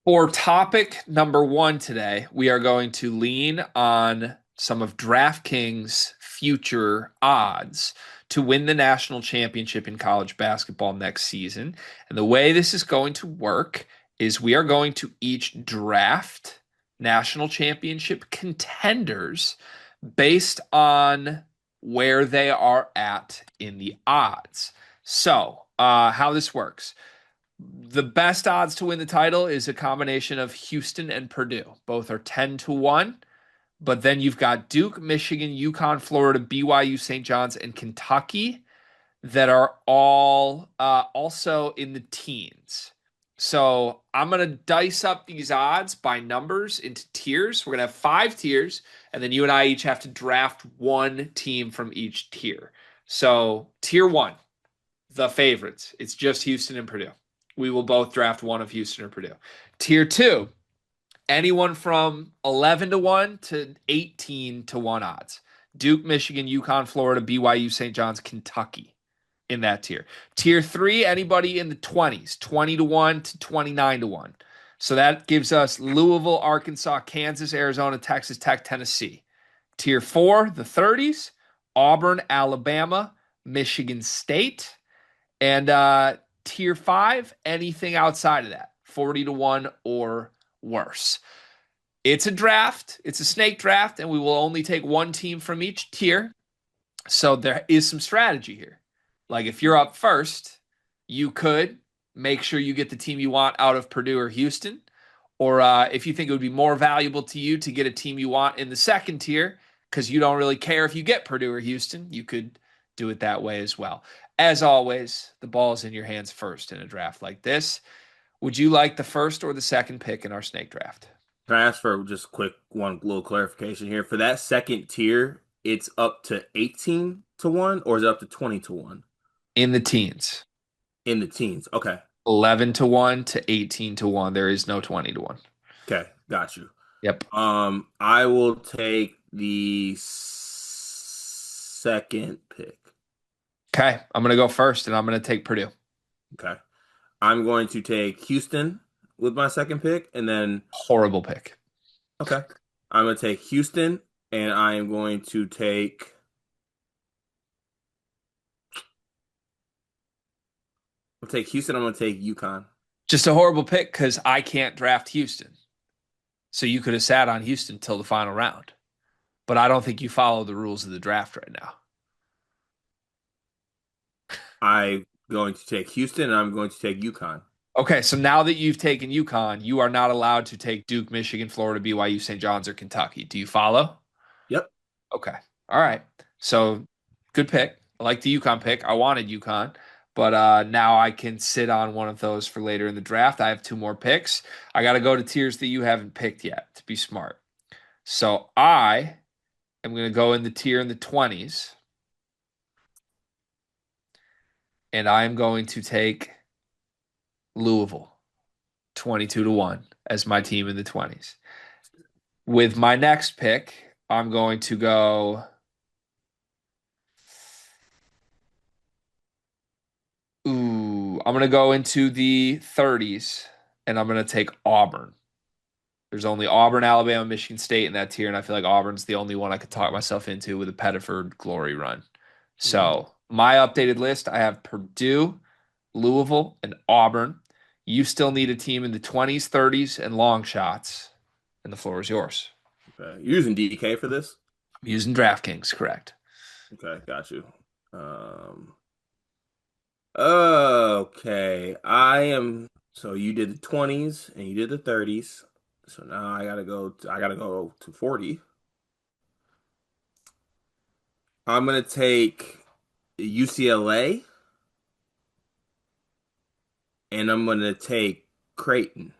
For topic number one today, we are going to lean on some of DraftKings' future odds to win the national championship in college basketball next season. And the way this is going to work is we are going to each draft national championship contenders based on where they are at in the odds. So, how this works. The best odds to win the title is a combination of Houston and Purdue. Both are 10 to 1, but then you've got Duke, Michigan, UConn, Florida, BYU, St. John's, and Kentucky that are all also in the teens. So I'm going to dice up these odds by numbers into tiers. We're going to have five tiers, and then you and I each have to draft one team from each tier. So tier one, the favorites. It's just Houston and Purdue. We will both draft one of Houston or Purdue. Tier two, anyone from 11 to 1 to 18 to 1 odds. Duke, Michigan, UConn, Florida, BYU, St. John's, Kentucky in that tier. Tier three, anybody in the 20s, 20 to 1 to 29 to 1. So that gives us Louisville, Arkansas, Kansas, Arizona, Texas Tech, Tennessee. Tier four, the 30s, Auburn, Alabama, Michigan State. And tier five, anything outside of that, 40 to 1 or worse. It's a draft, it's a snake draft, and we will only take one team from each tier. So there is some strategy here. Like if you're up first, you could make sure you get the team you want out of Purdue or Houston. Or if you think it would be more valuable to you to get a team you want in the second tier, because you don't really care if you get Purdue or Houston, you could do it that way as well. As always, the ball is in your hands first in a draft like this. Would you like the first or the second pick in our snake draft? Can I ask for just quick one little clarification here? For that second tier, it's up to 18 to 1 or is it up to 20 to 1 In the teens, in the teens? Okay. 11 to 1 to 18 to 1. There is no 20 to 1. Okay, got you. Yep. I will take the second pick. Okay. I'm going to go first and I'm going to take Purdue. Okay. I'm going to take Houston with my second pick and then Horrible pick. okay. I'm going to take Houston and I am going to take Houston, I'm going to take UConn. Just a horrible pick because I can't draft Houston. So you could have sat on Houston till the final round. But I don't think you follow the rules of the draft right now. I'm going to take Houston and I'm going to take UConn. Okay, so now that you've taken UConn, you are not allowed to take Duke, Michigan, Florida, BYU, St. John's, or Kentucky. Do you follow? Yep. Okay. All right. So good pick. I like the UConn pick. I wanted UConn, but now I can sit on one of those for later in the draft. I have two more picks. I got to go to tiers that you haven't picked yet to be smart. So I am going to go in the tier in the 20s, and I am going to take Louisville 22 to 1 as my team in the 20s. With my next pick, I'm going to go. I'm going to go into the 30s and I'm going to take Auburn. There's only Auburn, Alabama, Michigan State in that tier, and I feel like Auburn's the only one I could talk myself into with a Pettiford glory run. Mhm. So, my updated list, I have Purdue, Louisville, and Auburn. You still need a team in the 20s, 30s, and long shots, and the floor is yours. Okay. You're using DK for this? I'm using DraftKings, correct? Okay, got you. Um, okay. So you did the 20s and you did the 30s. So now I gotta go to 40. I'm gonna take UCLA and I'm gonna take Creighton.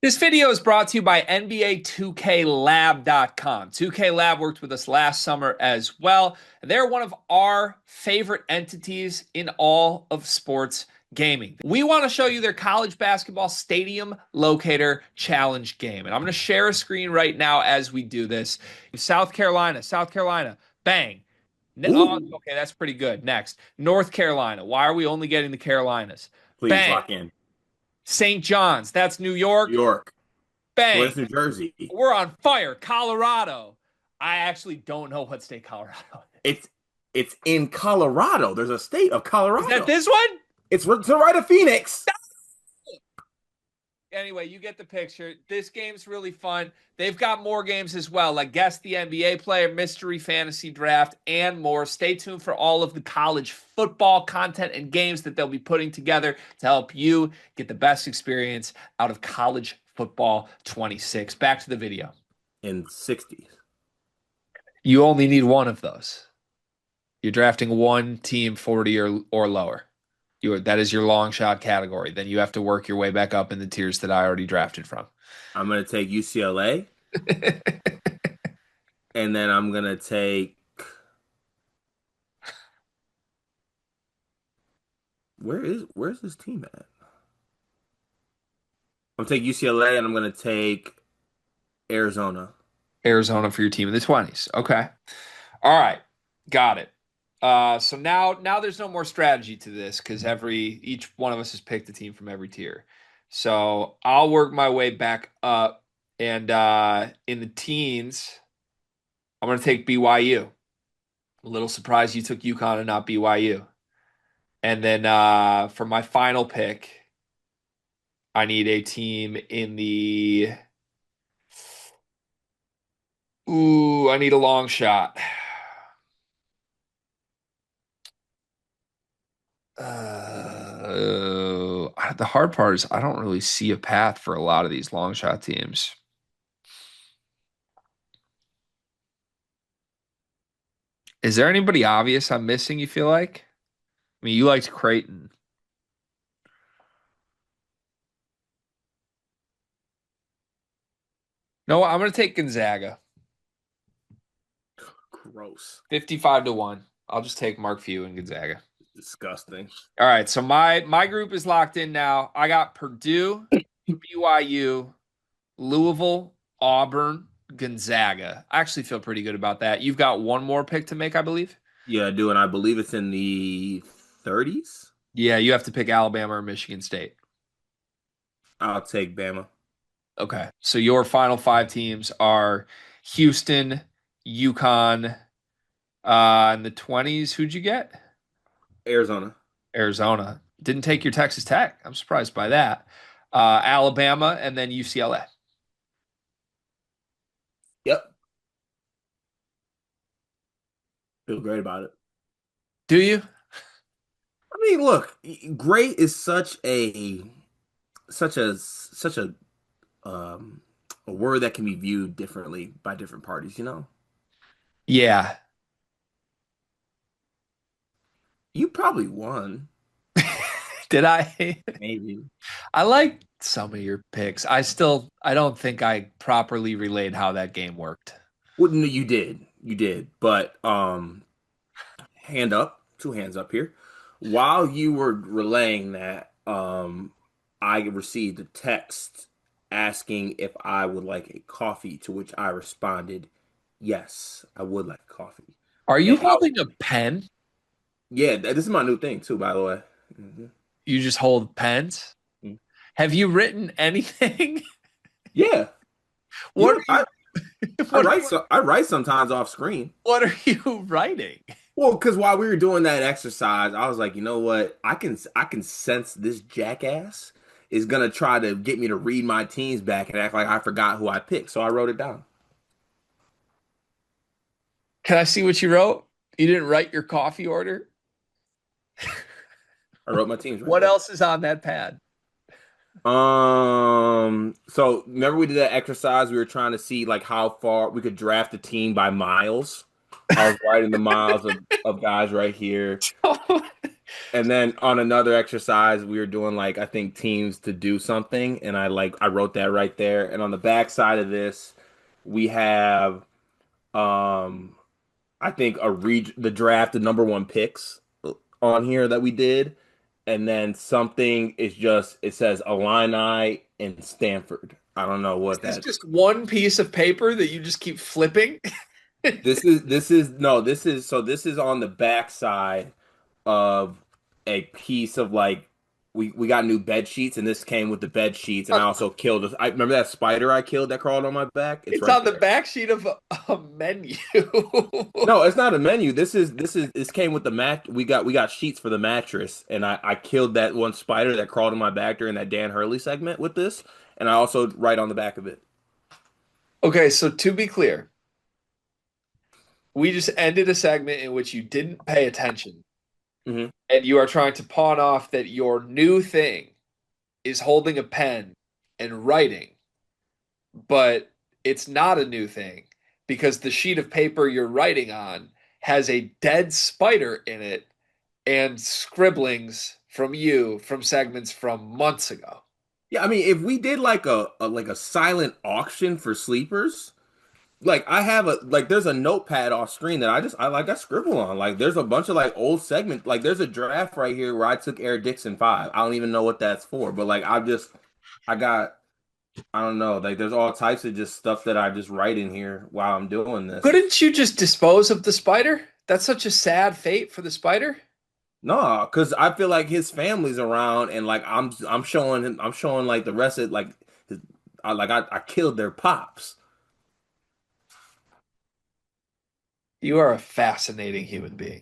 This video is brought to you by NBA2KLab.com. 2K Lab worked with us last summer as well. They're one of our favorite entities in all of sports gaming. We want to show you their college basketball stadium locator challenge game. And I'm going to share a screen right now as we do this. South Carolina, bang. Oh, Ooh, okay, that's pretty good. Next, North Carolina. Why are we only getting the Carolinas? please Bang. lock in. St. John's, that's New York. New York. Well, Bang. that's New Jersey. We're on fire. Colorado. I actually don't know what state Colorado is. It's it's in Colorado. There's a state of Is that Colorado. this one? It's to the right of Phoenix. Anyway, you get the picture. This game's really fun. They've got more games as well, like Guess the NBA Player, Mystery Fantasy Draft, and more. Stay tuned for all of the college football content and games that they'll be putting together to help you get the best experience out of college football 26. Back to the video. In 60s. You only need one of those. You're drafting one team 40 or lower. That is your long shot category. Then you have to work your way back up in the tiers that I already drafted from. I'm gonna take UCLA, and then I'm gonna take where's this team at? I'm gonna take UCLA, and I'm gonna take Arizona. Arizona for your team in the 20s. Okay. All right. Got it. So now there's no more strategy to this because each one of us has picked a team from every tier. So I'll work my way back up, and in the teens, I'm gonna take BYU. A little surprised you took UConn and not BYU. And then for my final pick, I need a team in the. Ooh, I need a long shot. The hard part is I don't really see a path for a lot of these long shot teams. Is there anybody obvious I'm missing, you feel like? I mean, you liked Creighton. No, I'm going to take Gonzaga. Gross. 55 to 1. I'll just take Mark Few and Gonzaga. Disgusting. All right, so my group is locked in now. I got Purdue, BYU, Louisville, Auburn, Gonzaga. I actually feel pretty good about that. You've got one more pick to make, I believe. Yeah, I do, and I believe it's in the 30s. Yeah, you have to pick Alabama or Michigan State. I'll take Bama. Okay. So your final five teams are Houston, UConn, in the 20s. Who'd you get? Arizona. Arizona. Didn't take your Texas Tech. I'm surprised by that. Alabama and then UCLA. Yep. Feel great about it. Do you? I mean, look, great is such um a word that can be viewed differently by different parties, you know? Yeah. You probably won, Did I? maybe. I like some of your picks. I don't think I properly relayed how that game worked. Well, no, you did. You did. But hand up, two hands up here. While you were relaying that, I received a text asking if I would like a coffee, to which I responded, yes, I would like coffee. Are you And holding a pen? yeah, this is my new thing too, by the way. Mhm. You just hold pens? Mhm. Have you written anything? Yeah, What yeah. are you I what write I write sometimes off screen. what are you writing? Well, because while we were doing that exercise, I was like, you know what? I can sense this jackass is gonna try to get me to read my teams back and act like I forgot who I picked. So I wrote it down. Can I see what you wrote? You didn't write your coffee order? I wrote my teams right What there. else is on that pad? So remember we did that exercise? We were trying to see like how far we could draft a team by miles. I was writing the miles of guys right here. And then on another exercise, we were doing like I think teams to do something, and I wrote that right there. And on the back side of this, we have um I think the draft, the number one picks on here that we did, and then something is just it says Illini and Stanford. I don't know Is what this that. just one piece of paper that you just keep flipping? This is no, this is on the back side of a piece of like we got new bed sheets, and this came with the bed sheets. And I also killed. I remember that spider I killed that crawled on my back. It's It's right on the there. back sheet of a menu. No, it's not a menu. This came with the mat. We got sheets for the mattress, and I killed that one spider that crawled on my back during that Dan Hurley segment with this, and I also write on the back of it. Okay, so to be clear, we just ended a segment in which you didn't pay attention, Hmm. and you are trying to pawn off that your new thing is holding a pen and writing, but it's not a new thing because the sheet of paper you're writing on has a dead spider in it and scribblings from you from segments from months ago. Yeah, I mean, if we did like a silent auction for sleepers, like I have a like there's a notepad off screen that I scribble on. Like there's a bunch of like old segment. Like there's a draft right here where I took Eric Dixon 5. I don't even know what that's for, but like I got I don't know. Like there's all types of just stuff that I just write in here while I'm doing this. Couldn't you just dispose of the spider? That's such a sad fate for the spider. No, because I feel like his family's around, and like I'm showing him, I'm showing like the rest of like his, I killed their pops. You are a fascinating human being.